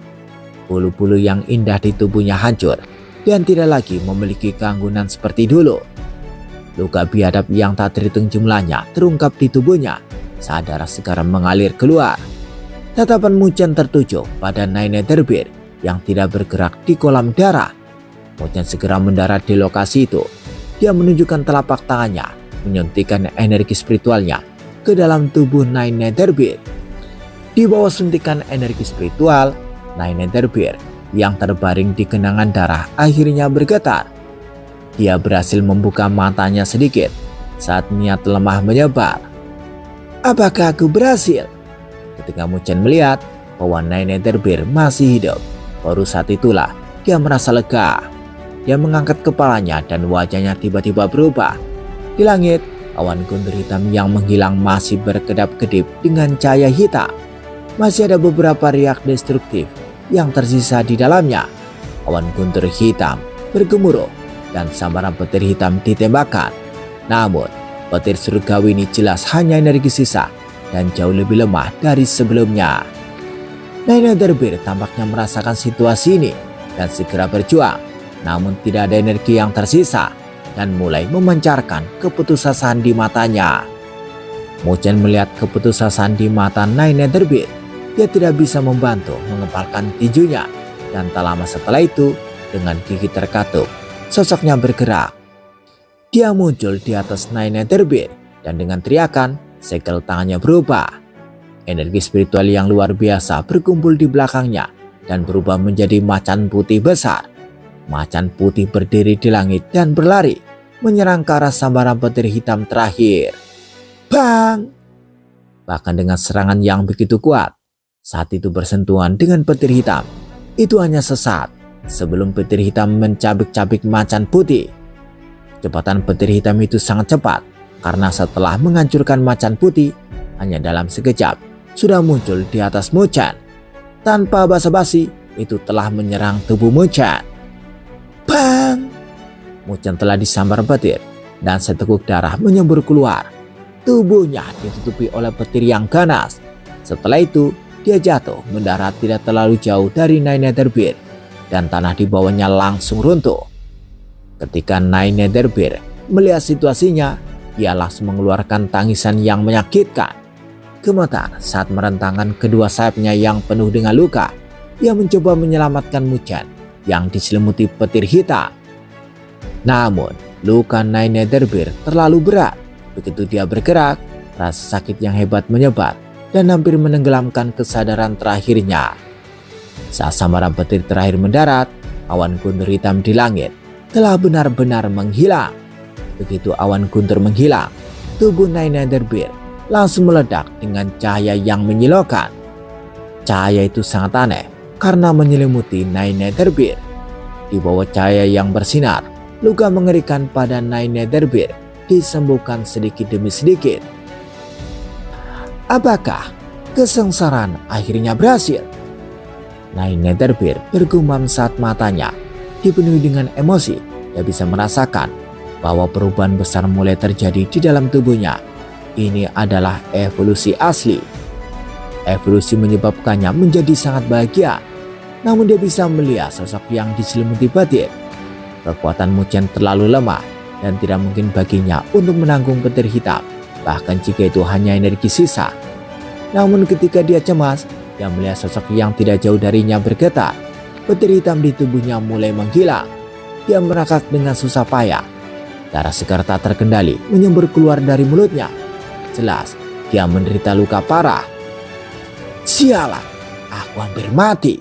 Speaker 1: Bulu-bulu yang indah di tubuhnya hancur dan tidak lagi memiliki keanggunan seperti dulu. Luka biadab yang tak terhitung jumlahnya terungkap di tubuhnya saat darah segar mengalir keluar. Tatapan Mu Chen tertuju pada Nyai Netherbeard yang tidak bergerak di kolam darah. Mu Chen segera mendarat di lokasi itu. Dia menunjukkan telapak tangannya, menyuntikkan energi spiritualnya ke dalam tubuh Nyai Netherbeard. Di bawah suntikan energi spiritual, Nyai Netherbeard yang terbaring di genangan darah akhirnya bergetar. Dia berhasil membuka matanya sedikit saat niat lemah menyebar. Apakah aku berhasil? Ketika Mu Chen melihat bahwa Nyai Netherbeard masih hidup, baru saat itulah dia merasa lega. Dia mengangkat kepalanya dan wajahnya tiba-tiba berubah. Di langit, awan guntur hitam yang menghilang masih berkedap-kedip dengan cahaya hitam. Masih ada beberapa riak destruktif yang tersisa di dalamnya. Awan guntur hitam bergemuruh dan sambaran petir hitam ditembakkan. Namun, petir surgawi ini jelas hanya energi sisa dan jauh lebih lemah dari sebelumnya. Nyai Netherbeard tampaknya merasakan situasi ini dan segera berjuang. Namun tidak ada energi yang tersisa dan mulai memancarkan keputusasaan di matanya. Mu Chen melihat keputusasaan di mata Nyai Netherbeard. Dia tidak bisa membantu mengepalkan tinjunya dan tak lama setelah itu dengan gigi terkatup sosoknya bergerak. Dia muncul di atas Nyai Netherbeard dan dengan teriakan segel tangannya berubah. Energi spiritual yang luar biasa berkumpul di belakangnya dan berubah menjadi macan putih besar. Macan putih berdiri di langit dan berlari menyerang ke arah sambaran petir hitam terakhir. Bang! Bahkan dengan serangan yang begitu kuat, saat itu bersentuhan dengan petir hitam, itu hanya sesaat sebelum petir hitam mencabik-cabik macan putih. Kecepatan petir hitam itu sangat cepat karena setelah menghancurkan macan putih, hanya dalam sekejap sudah muncul di atas Mu Chen. Tanpa basa-basi, itu telah menyerang tubuh Mu Chen. Bang! Mu Chen telah disambar petir dan seteguk darah menyembur keluar. Tubuhnya ditutupi oleh petir yang ganas. Setelah itu, dia jatuh mendarat tidak terlalu jauh dari Nyai Netherbeard dan tanah di bawahnya langsung runtuh. Ketika Nyai Netherbeard melihat situasinya, dia langsung mengeluarkan tangisan yang menyakitkan. Gemetar saat merentangkan kedua sayapnya yang penuh dengan luka. Dia mencoba menyelamatkan Mu Chen yang diselimuti petir hitam. Namun, luka Nyai Netherbeard terlalu berat. Begitu dia bergerak, rasa sakit yang hebat menyebar dan hampir menenggelamkan kesadaran terakhirnya. Saat sambaran petir terakhir mendarat, awan guntur hitam di langit telah benar-benar menghilang. Begitu awan guntur menghilang, tubuh Nyai Netherbeard langsung meledak dengan cahaya yang menyilaukan. Cahaya itu sangat aneh karena menyelimuti Nyai Netherbeard. Di bawah cahaya yang bersinar, luka mengerikan pada Nyai Netherbeard disembuhkan sedikit demi sedikit. Apakah kesengsaraan akhirnya berhasil? Nyai Netherbeard bergumam saat matanya dipenuhi dengan emosi. Dia bisa merasakan bahwa perubahan besar mulai terjadi di dalam tubuhnya. Ini adalah evolusi asli. Evolusi menyebabkannya menjadi sangat bahagia. Namun dia bisa melihat sosok yang diselimuti petir. Kekuatan Mu Chen terlalu lemah dan tidak mungkin baginya untuk menanggung petir hitam, bahkan jika itu hanya energi sisa. Namun ketika dia cemas, dia melihat sosok yang tidak jauh darinya bergetar. Petir hitam di tubuhnya mulai menghilang. Dia merangkak dengan susah payah. Darah segar tak terkendali menyembur keluar dari mulutnya. Jelas, dia menderita luka parah. Sialan, aku hampir mati.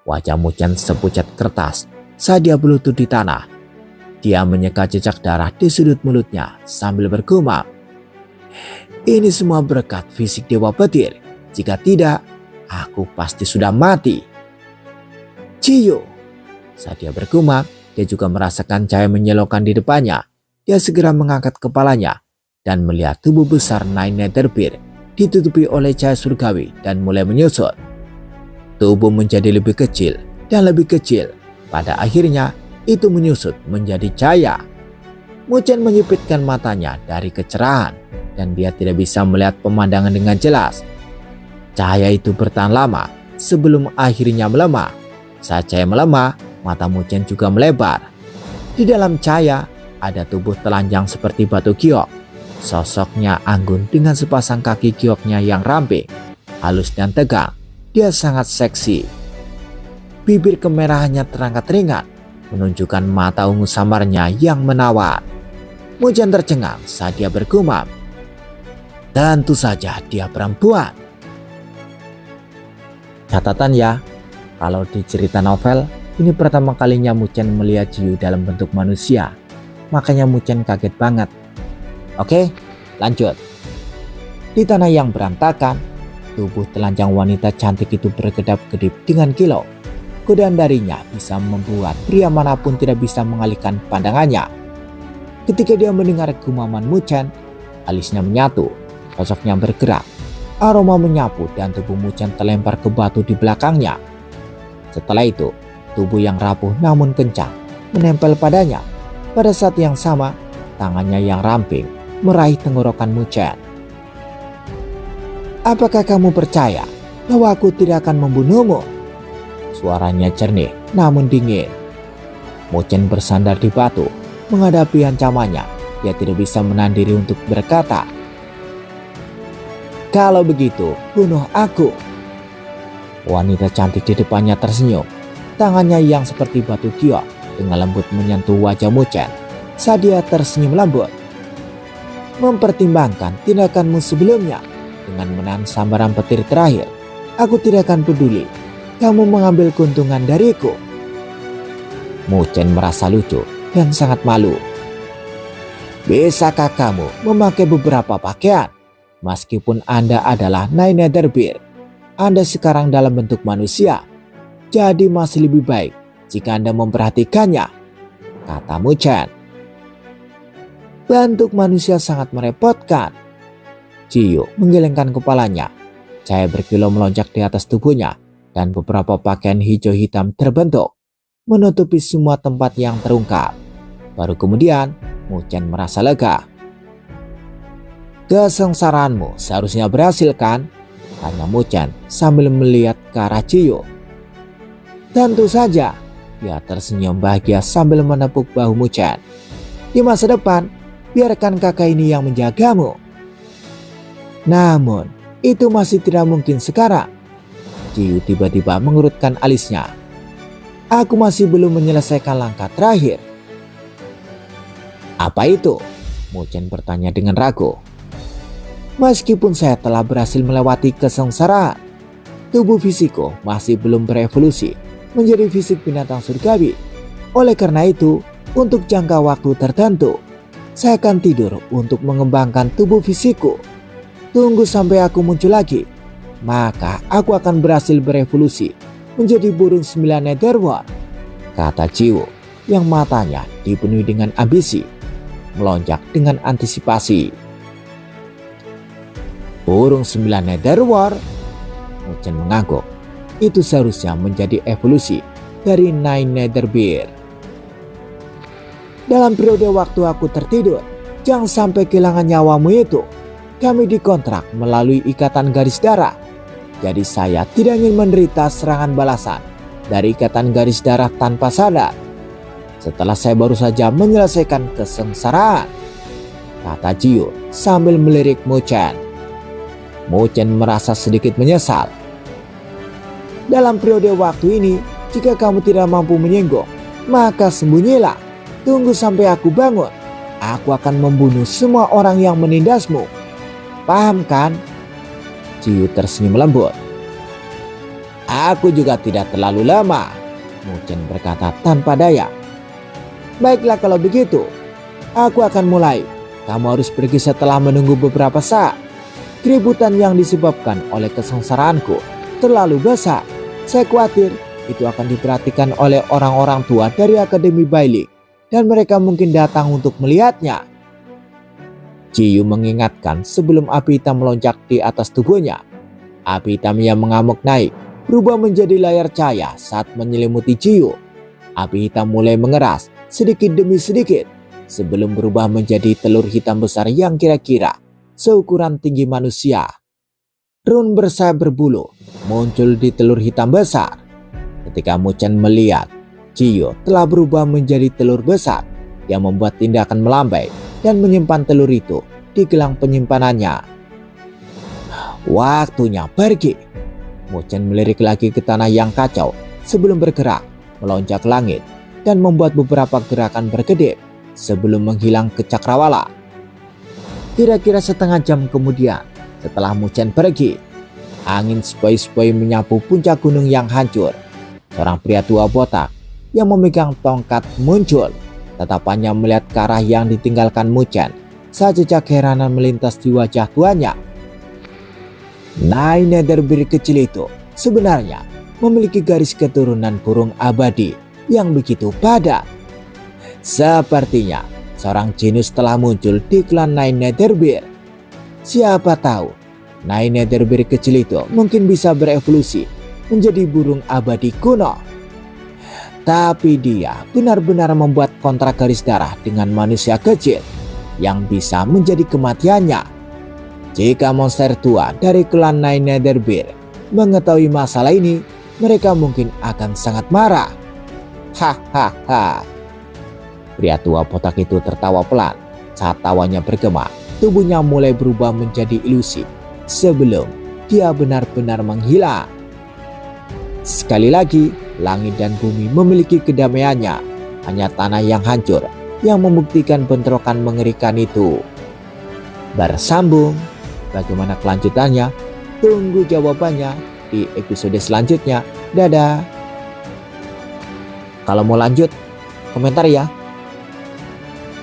Speaker 1: Wajah Muchen sepucat kertas saat dia berlutut di tanah. Dia menyeka jejak darah di sudut mulutnya sambil bergumam. Ini semua berkat fisik Dewa Petir. Jika tidak, aku pasti sudah mati. Ciyo. Saat dia bergumam, dia juga merasakan cahaya menyilaukan di depannya. Dia segera mengangkat kepalanya dan melihat tubuh besar Nine Netherbeard ditutupi oleh cahaya surgawi dan mulai menyusut. Tubuh menjadi lebih kecil dan lebih kecil. Pada akhirnya itu menyusut menjadi cahaya. Muchen menyipitkan matanya dari kecerahan dan dia tidak bisa melihat pemandangan dengan jelas. Cahaya itu bertahan lama sebelum akhirnya melemah. Saat cahaya melemah, mata Muchen juga melebar. Di dalam cahaya ada tubuh telanjang seperti batu giok. Sosoknya anggun dengan sepasang kaki gioknya yang ramping, halus dan tegang. Dia sangat seksi. Bibir kemerahannya terangkat ringan, menunjukkan mata ungu samarnya yang menawan. Muchen tercengang saat dia bergumam. Tentu saja dia perempuan. Catatan ya, kalau di cerita novel, ini pertama kalinya Muchen melihat Jiyu dalam bentuk manusia. Makanya Muchen kaget banget. Oke, lanjut. Di tanah yang berantakan, tubuh telanjang wanita cantik itu berkedap-kedip dengan kilau. Godaan darinya bisa membuat pria manapun tidak bisa mengalihkan pandangannya. Ketika dia mendengar gumaman Muchen, alisnya menyatu, sosoknya bergerak. Aroma menyapu dan tubuh Muchen terlempar ke batu di belakangnya. Setelah itu, tubuh yang rapuh namun kencang menempel padanya. Pada saat yang sama, tangannya yang ramping meraih tenggorokan Muchen. Apakah kamu percaya bahwa aku tidak akan membunuhmu? Suaranya jernih namun dingin. Muchen bersandar di batu menghadapi ancamannya. Dia tidak bisa menahan diri untuk berkata, "Kalau begitu, bunuh aku." Wanita cantik di depannya tersenyum. Tangannya yang seperti batu giok dengan lembut menyentuh wajah Muchen saat dia tersenyum lembut. Mempertimbangkan tindakanmu sebelumnya dengan menahan sambaran petir terakhir, aku tidak akan peduli kamu mengambil keuntungan dariku. Muchen merasa lucu dan sangat malu. Bisakah kamu memakai beberapa pakaian? Meskipun Anda adalah Nine Netherbeard, Anda sekarang dalam bentuk manusia. Jadi masih lebih baik jika Anda memperhatikannya, kata Muchen. Bentuk manusia sangat merepotkan. Jiyu menggelengkan kepalanya. Cahaya berkilau melonjak di atas tubuhnya dan beberapa pakaian hijau hitam terbentuk, menutupi semua tempat yang terungkap. Baru kemudian Muchen merasa lega. Kesengsaraanmu seharusnya berhasil kan? Tanya Muchen sambil melihat ke arah Jiyu. Tentu saja, dia tersenyum bahagia sambil menepuk bahu Muchen. Di masa depan, biarkan kakak ini yang menjagamu. Namun, itu masih tidak mungkin sekarang. Jiyu tiba-tiba mengerutkan alisnya. Aku masih belum menyelesaikan langkah terakhir. Apa itu? Muchen bertanya dengan ragu. Meskipun saya telah berhasil melewati kesengsaraan, tubuh fisikku masih belum berevolusi menjadi fisik binatang surgawi. Oleh karena itu, untuk jangka waktu tertentu, saya akan tidur untuk mengembangkan tubuh fisikku. Tunggu sampai aku muncul lagi, maka aku akan berhasil berevolusi menjadi burung 9 Netherworld, kata Jiyu yang matanya dipenuhi dengan ambisi, melonjak dengan antisipasi. Burung 9 Netherworld? Muchen mengangguk. Itu seharusnya menjadi evolusi dari Nine Netherbeard. Dalam periode waktu aku tertidur, jangan sampai kehilangan nyawamu itu. Kami dikontrak melalui ikatan garis darah. Jadi saya tidak ingin menderita serangan balasan dari ikatan garis darah tanpa sadar. Setelah saya baru saja menyelesaikan kesengsaraan, kata Jiyu sambil melirik Muchen. Muchen merasa sedikit menyesal. Dalam periode waktu ini, jika kamu tidak mampu menyinggung, maka sembunyilah. Tunggu sampai aku bangun. Aku akan membunuh semua orang yang menindasmu. Paham kan? Jiyu tersenyum lembut. Aku juga tidak terlalu lama, Muchen berkata tanpa daya. Baiklah kalau begitu, aku akan mulai. Kamu harus pergi setelah menunggu beberapa saat. Keributan yang disebabkan oleh kesengsaraanku terlalu besar. Saya khawatir itu akan diperhatikan oleh orang-orang tua dari Akademi Bailing dan mereka mungkin datang untuk melihatnya. Ji Yu mengingatkan sebelum api hitam melonjak di atas tubuhnya. Api hitam yang mengamuk naik, berubah menjadi layar cahaya saat menyelimuti Ji Yu. Api hitam mulai mengeras sedikit demi sedikit sebelum berubah menjadi telur hitam besar yang kira-kira seukuran tinggi manusia. Rune bersayap berbulu muncul di telur hitam besar. Ketika Muchen melihat Ji Yu telah berubah menjadi telur besar, dia membuat tindakan melambai dan menyimpan telur itu di gelang penyimpanannya. Waktunya pergi. Muchen melirik lagi ke tanah yang kacau sebelum bergerak melonjak langit dan membuat beberapa gerakan berkedip sebelum menghilang ke cakrawala. Kira-kira setengah jam kemudian, setelah Muchen pergi, angin sepoi-sepoi menyapu puncak gunung yang hancur. Seorang pria tua botak yang memegang tongkat muncul. Tatapannya melihat ke arah yang ditinggalkan Muchen saat jejak keheranan melintas di wajah tuanya. Nine Netherbeard kecil itu sebenarnya memiliki garis keturunan burung abadi yang begitu padat. Sepertinya seorang jenius telah muncul di klan Nine Netherbeard. Siapa tahu Nine Netherbeard kecil itu mungkin bisa berevolusi menjadi burung abadi kuno. Tapi dia benar-benar membuat kontrak garis darah dengan manusia kecil yang bisa menjadi kematiannya. Jika monster tua dari klan Nine Netherbeard mengetahui masalah ini, mereka mungkin akan sangat marah. Hahaha. Pria tua botak itu tertawa pelan. Saat tawanya bergema, tubuhnya mulai berubah menjadi ilusi sebelum dia benar-benar menghilang. Sekali lagi, langit dan bumi memiliki kedamaiannya. Hanya tanah yang hancur yang membuktikan bentrokan mengerikan itu. Bersambung, bagaimana kelanjutannya? Tunggu jawabannya di episode selanjutnya. Dadah. Kalau mau lanjut, komentar ya.